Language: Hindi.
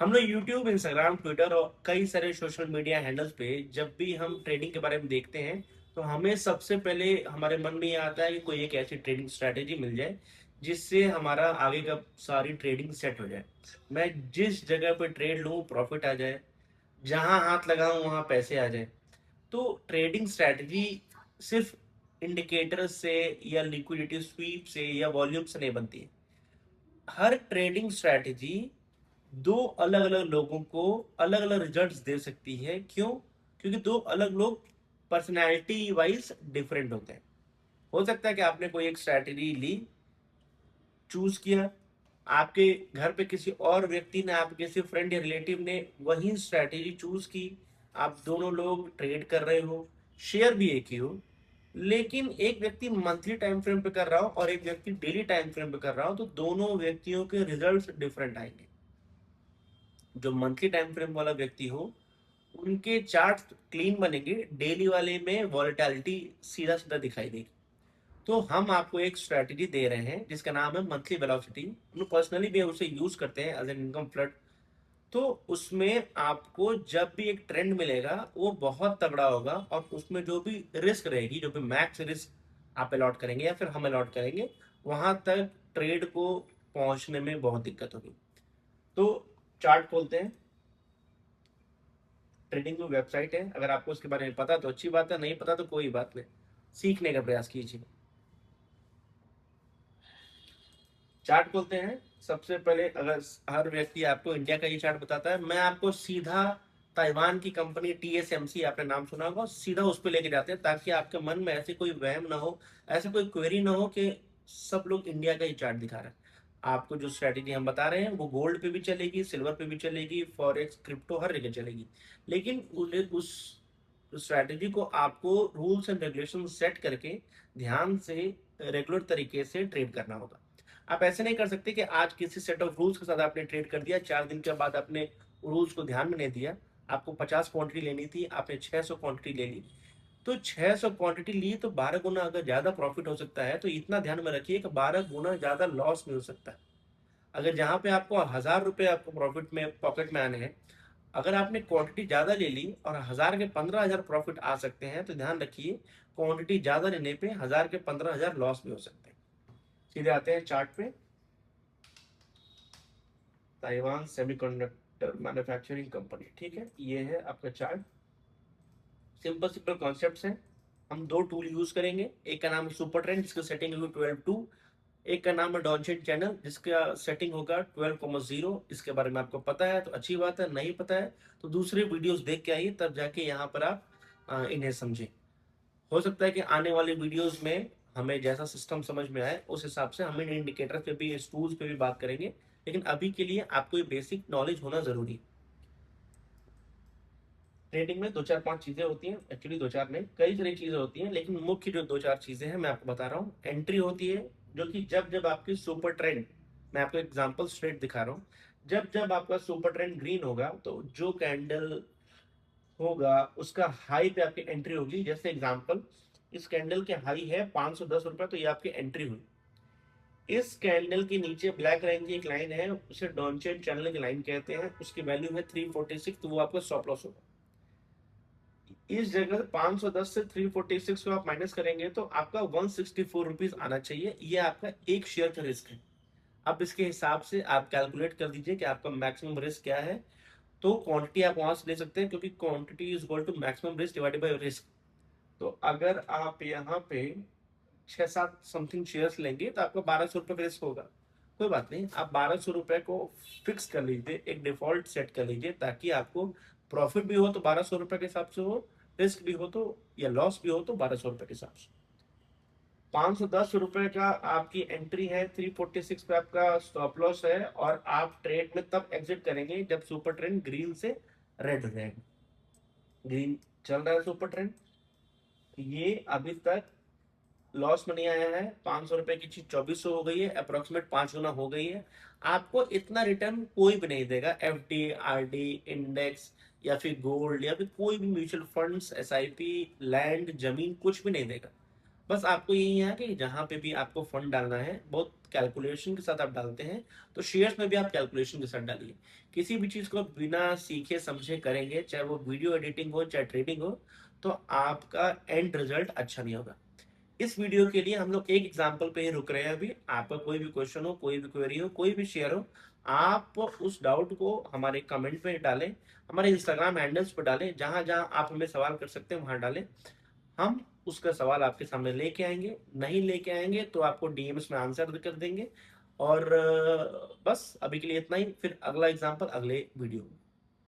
हम लोग यूट्यूब, इंस्टाग्राम, ट्विटर और कई सारे सोशल मीडिया हैंडल्स पे जब भी हम ट्रेडिंग के बारे में देखते हैं तो हमें सबसे पहले हमारे मन में ये आता है कि कोई एक ऐसी ट्रेडिंग स्ट्रैटेजी मिल जाए जिससे हमारा आगे का सारी ट्रेडिंग सेट हो जाए। मैं जिस जगह पे ट्रेड लूँ प्रॉफिट आ जाए, जहां हाथ लगाऊं वहां पैसे आ जाए। तो ट्रेडिंग स्ट्रैटेजी सिर्फ इंडिकेटर से या लिक्विडिटी स्वीप से या वॉल्यूम से नहीं बनती है। हर ट्रेडिंग स्ट्रैटेजी दो अलग अलग लोगों को अलग अलग रिजल्ट्स दे सकती है। क्यों? क्योंकि दो अलग लोग पर्सनैलिटी वाइज डिफरेंट होते हैं। हो सकता है कि आपने कोई एक स्ट्रैटेजी ली, चूज किया, आपके घर पे किसी और व्यक्ति ने, आपके किसी फ्रेंड या रिलेटिव ने वही स्ट्रैटेजी चूज की, आप दोनों लोग ट्रेड कर रहे हो, शेयर भी एक ही हो, लेकिन एक व्यक्ति मंथली टाइम फ्रेम पे कर रहा हो और एक व्यक्ति डेली टाइम फ्रेम पे कर रहा हो, तो दोनों व्यक्तियों के रिजल्ट्स डिफरेंट आएंगे। जो मंथली टाइम फ्रेम वाला व्यक्ति हो उनके चार्ट क्लीन बनेंगे, डेली वाले में वॉलेटिलिटी सीधा सीधा दिखाई देगी। तो हम आपको एक स्ट्रेटेजी दे रहे हैं जिसका नाम है मंथली वेलोसिटी। हम पर्सनली भी उसे यूज करते हैं एज एन इनकम फ्लड। तो उसमें आपको जब भी एक ट्रेंड मिलेगा वो बहुत तगड़ा होगा और उसमें जो भी रिस्क रहेगी, जो भी मैक्स रिस्क आप अलॉट करेंगे या फिर हम अलॉट करेंगे, वहां तक ट्रेड को पहुंचने में बहुत दिक्कत होगी। तो चार्ट खोलते हैं। ट्रेडिंग की वेबसाइट है, अगर आपको उसके बारे में पता तो अच्छी बात है, नहीं पता तो कोई बात नहीं, सीखने का प्रयास कीजिए। चार्ट खोलते हैं। सबसे पहले अगर हर व्यक्ति आपको इंडिया का ही चार्ट बताता है, मैं आपको सीधा ताइवान की कंपनी टीएसएमसी, आपने नाम सुना होगा, सीधा उस पर लेके जाते हैं ताकि आपके मन में ऐसे कोई वहम ना हो, ऐसे कोई क्वेरी ना हो कि सब लोग इंडिया का ही चार्ट दिखा रहे हैं। आपको जो स्ट्रेटेजी हम बता रहे हैं वो गोल्ड पे भी चलेगी, सिल्वर पे भी चलेगी, फॉरेक्स, क्रिप्टो, हर जगह चलेगी। लेकिन उस स्ट्रेटेजी को आपको रूल्स एंड रेगुलेशन सेट करके ध्यान से रेगुलर तरीके से ट्रेड करना होगा। आप ऐसे नहीं कर सकते कि आज किसी सेट ऑफ रूल्स के साथ आपने ट्रेड कर दिया, 4 दिन के बाद आपने रूल्स को ध्यान में नहीं दिया। आपको 50 क्वांटिटी लेनी थी, आपने 600 क्वांटिटी ले ली। तो 600 क्वांटिटी ली तो 12 गुना अगर ज्यादा प्रॉफिट हो सकता है, तो इतना ध्यान में रखिए कि 12 गुना ज्यादा लॉस नहीं हो सकता। अगर जहां पे आपको 1000 रुपए आपको प्रॉफिट में पॉकेट में आने हैं, अगर आपने क्वांटिटी ज्यादा ले ली और 1000 के 15,000 प्रॉफिट आ सकते हैं, तो ध्यान रखिए क्वांटिटी ज्यादा लेने पे 1000 के 15,000 लॉस भी हो सकते हैं। सीधे आते हैं चार्ट पे। ताइवान सेमीकंडक्टर मैन्युफैक्चरिंग कंपनी, ठीक है, ये है आपका चार्ट। सिंपल सिंपल कॉन्सेप्ट्स हैं। हम दो टूल यूज करेंगे, एक का नाम है सुपर ट्रेंड जिसका सेटिंग होगी 12:2, एक का नाम है डॉनचेन चैनल जिसका सेटिंग होगा 12,0। इसके बारे में आपको पता है तो अच्छी बात है, नहीं पता है तो दूसरे वीडियोस देख के आइए, तब जाके यहाँ पर आप इन्हें समझें। हो सकता है कि आने वाले वीडियोस में हमें जैसा सिस्टम समझ में आए उस हिसाब से हम इन इंडिकेटर पे भी, इस टूल्स पे भी बात करेंगे। लेकिन अभी के लिए आपको ये बेसिक नॉलेज होना जरूरी है। ट्रेडिंग में दो चार पांच चीजें होती हैं, एक्चुअली दो चार नहीं, कई सारी चीजें होती हैं, लेकिन मुख्य जो दो चार चीजें हैं मैं आपको बता रहा हूँ। एंट्री होती है, जो कि जब जब आपकी सुपर ट्रेंड, मैं आपको एग्जांपल स्ट्रेट दिखा रहा हूँ, जब जब आपका सुपर ट्रेंड ग्रीन होगा तो जो कैंडल होगा उसका हाई पे आपकी एंट्री होगी। जैसे एग्जांपल, इस कैंडल के हाई है 510 रुपए, तो ये आपकी एंट्री हुई। इस कैंडल के नीचे ब्लैक लाइन की एक लाइन है, उसे डॉनचेन चैनल की लाइन कहते हैं, उसकी वैल्यू है 346, तो वो आपका स्टॉप लॉस होगा। इस जगह 510 से 346 को आप माइनस करेंगे तो आपका 164 रुपीज आना चाहिए। ये आपका एक शेयर का रिस्क है। अब इसके हिसाब से आप कैलकुलेट कर दीजिए कि आपका मैक्सिमम रिस्क क्या है। तो क्वांटिटी आप वहां से ले सकते हैं, क्योंकि quantity is equal to maximum risk divided by risk. तो अगर आप यहाँ पे 6-7 समथिंग शेयर्स लेंगे तो आपको 1200 रुपये का रिस्क होगा। कोई बात नहीं, आप 1200 रुपये को फिक्स कर लीजिए, एक डिफॉल्ट सेट कर लीजिए, ताकि आपको प्रॉफिट भी हो तो 1200 रुपये के हिसाब से हो, रिस्क भी हो तो या लॉस भी हो तो 1200 रुपये के हिसाब से। 510 रुपये का आपकी एंट्री है, 346 पे आपका स्टॉप लॉस है, और आप ट्रेड में तब एग्जिट करेंगे जब सुपर ट्रेंड ग्रीन से रेड हो जाएगा। ग्रीन चल रहा है सुपर ट्रेंड, ये अभी तक लॉस में नहीं आया है। 500 रुपए की चीज 2400 हो गई है, अप्रोक्सीमेट 5 गुना हो गई है। आपको इतना रिटर्न कोई भी नहीं देगा, एफडी, आरडी, इंडेक्स या फिर गोल्ड या फिर कोई भी म्यूचुअल फंड्स, एसआईपी, लैंड, जमीन कुछ भी नहीं देगा। बस आपको यही है कि जहां पे भी आपको फंड डालना है बहुत कैलकुलेशन के साथ आप डालते हैं, तो शेयर्स में भी आप कैलकुलेशन के साथ डालिए। किसी भी चीज को बिना सीखे समझे करेंगे, चाहे वो वीडियो एडिटिंग हो चाहे ट्रेडिंग हो, तो आपका एंड रिजल्ट अच्छा नहीं होगा। इस वीडियो के लिए हम लोग एक एग्जांपल पे ही रुक रहे हैं। अभी आपका कोई भी क्वेश्चन हो, कोई भी क्वेरी हो, कोई भी शेयर हो, आप उस डाउट को हमारे कमेंट पे डालें, हमारे इंस्टाग्राम हैंडल्स पे डालें, जहां जहां आप हमें सवाल कर सकते हैं वहां डालें। हम उसका सवाल आपके सामने लेके आएंगे, नहीं लेके आएंगे तो आपको डीएम्स में आंसर कर देंगे। और बस अभी के लिए इतना ही, फिर अगला एग्जांपल अगले वीडियो में।